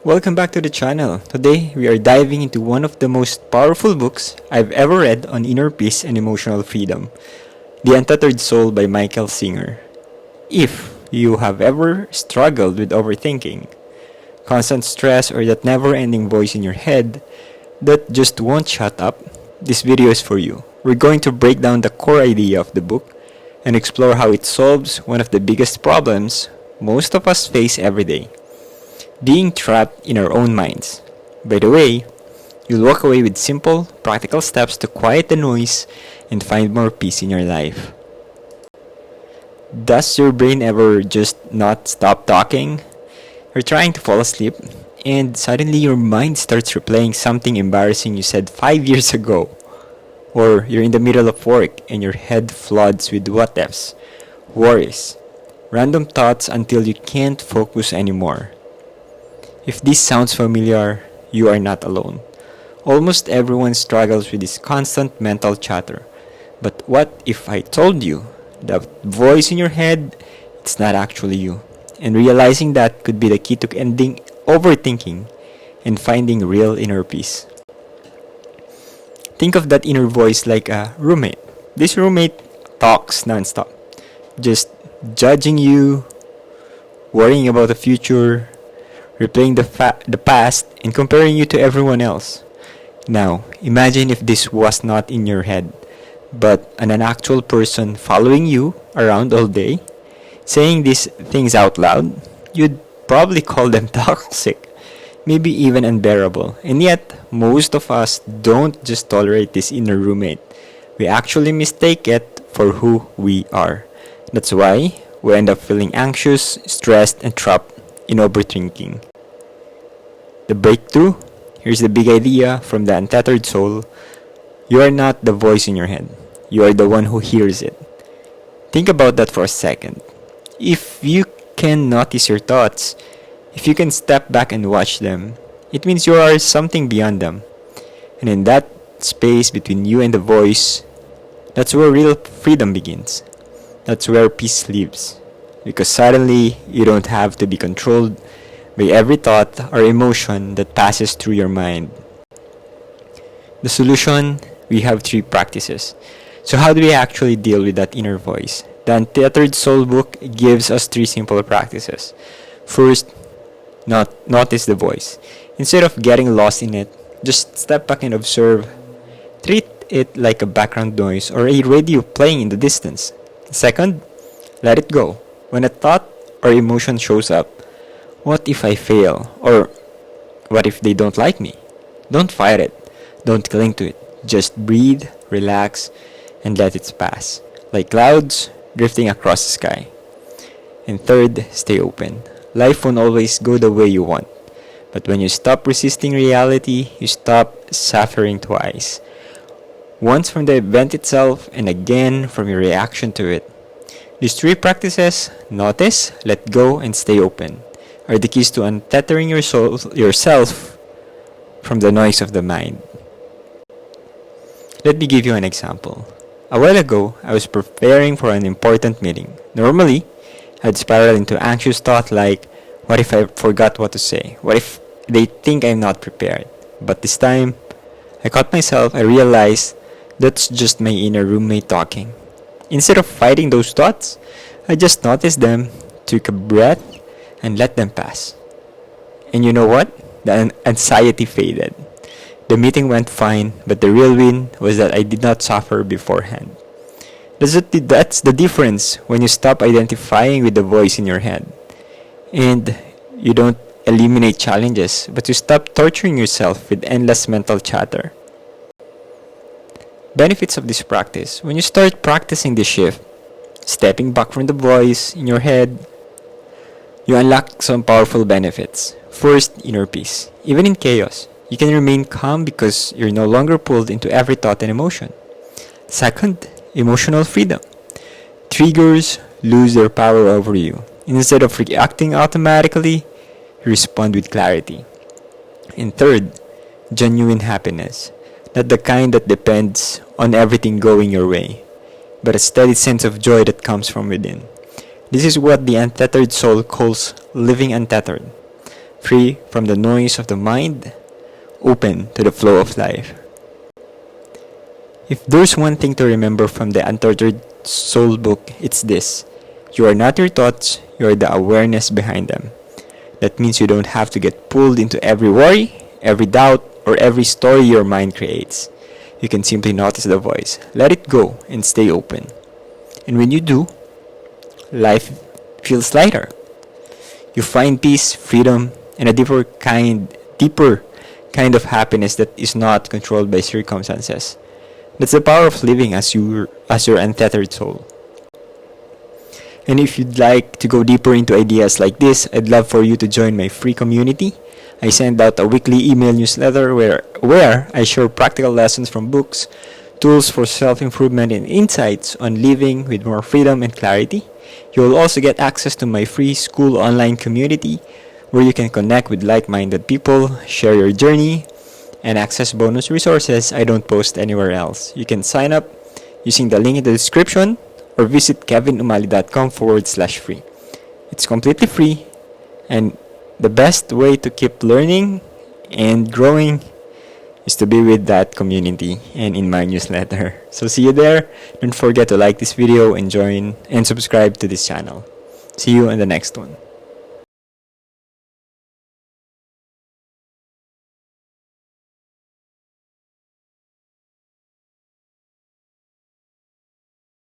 Welcome back to the channel. Today, we are diving into one of the most powerful books I've ever read on inner peace and emotional freedom, The Untethered Soul by Michael Singer. If you have ever struggled with overthinking, constant stress, or that never-ending voice in your head that just won't shut up, this video is for you. We're going to break down the core idea of the book and explore how it solves one of the biggest problems most of us face every day: being trapped in our own minds. By the way, you'll walk away with simple, practical steps to quiet the noise and find more peace in your life. Does your brain ever just not stop talking? You're trying to fall asleep, and suddenly your mind starts replaying something embarrassing you said 5 years ago. Or you're in the middle of work and your head floods with what ifs, worries, random thoughts until you can't focus anymore. If this sounds familiar, you are not alone. Almost everyone struggles with this constant mental chatter. But what if I told you that voice in your head, it's not actually you? And realizing that could be the key to ending overthinking and finding real inner peace. Think of that inner voice like a roommate. This roommate talks nonstop, just judging you, worrying about the future, replaying the past, and comparing you to everyone else. Now, imagine if this was not in your head, but an actual person following you around all day, saying these things out loud. You'd probably call them toxic, maybe even unbearable. And yet, most of us don't just tolerate this inner roommate. We actually mistake it for who we are. That's why we end up feeling anxious, stressed, and trapped in overthinking. The breakthrough? Here's the big idea from the Untethered Soul. You are not the voice in your head. You are the one who hears it. Think about that for a second. If you can notice your thoughts, if you can step back and watch them, it means you are something beyond them. And in that space between you and the voice, that's where real freedom begins. That's where peace lives. Because suddenly, you don't have to be controlled by every thought or emotion that passes through your mind. The solution, we have 3 practices. So how do we actually deal with that inner voice? The Untethered Soul book gives us 3 simple practices. First, notice the voice. Instead of getting lost in it, just step back and observe. Treat it like a background noise or a radio playing in the distance. Second, let it go. When a thought or emotion shows up, what if I fail? Or what if they don't like me? Don't fight it. Don't cling to it. Just breathe, relax, and let it pass. Like clouds drifting across the sky. And third, stay open. Life won't always go the way you want. But when you stop resisting reality, you stop suffering twice. Once from the event itself, and again from your reaction to it. These 3 practices, notice, let go, and stay open, are the keys to untethering yourself from the noise of the mind. Let me give you an example. A while ago, I was preparing for an important meeting. Normally, I'd spiral into anxious thought like, what if I forgot what to say? What if they think I'm not prepared? But this time, I caught myself. I realized that's just my inner roommate talking. Instead of fighting those thoughts, I just noticed them, took a breath, and let them pass. And you know what? The anxiety faded. The meeting went fine, but the real win was that I did not suffer beforehand. That's the difference when you stop identifying with the voice in your head. And you don't eliminate challenges, but you stop torturing yourself with endless mental chatter. Benefits of this practice. When you start practicing this shift, stepping back from the voice in your head, you unlock some powerful benefits. First, inner peace. Even in chaos, you can remain calm because you're no longer pulled into every thought and emotion. Second, emotional freedom. Triggers lose their power over you. Instead of reacting automatically, you respond with clarity. And third, genuine happiness. Not the kind that depends on everything going your way, but a steady sense of joy that comes from within. This is what the Untethered Soul calls living untethered. free from the noise of the mind, open to the flow of life. If there's one thing to remember from the Untethered Soul book, it's this. You are not your thoughts, you are the awareness behind them. That means you don't have to get pulled into every worry, every doubt, or every story your mind creates. You can simply notice the voice, let it go, and stay open. And when you do, life feels lighter. You find peace, freedom, and a deeper kind of happiness that is not controlled by circumstances. That's the power of living as your untethered soul. And if you'd like to go deeper into ideas like this, I'd love for you to join my free community. I send out a weekly email newsletter where I share practical lessons from books, tools for self-improvement, and insights on living with more freedom and clarity. You will also get access to my free school online community where you can connect with like-minded people, share your journey, and access bonus resources I don't post anywhere else. You can sign up using the link in the description or visit kevinumali.com/free. It's completely free and the best way to keep learning and growing is to be with that community and in my newsletter. So see you there. Don't forget to like this video and join and subscribe to this channel. See you in the next one.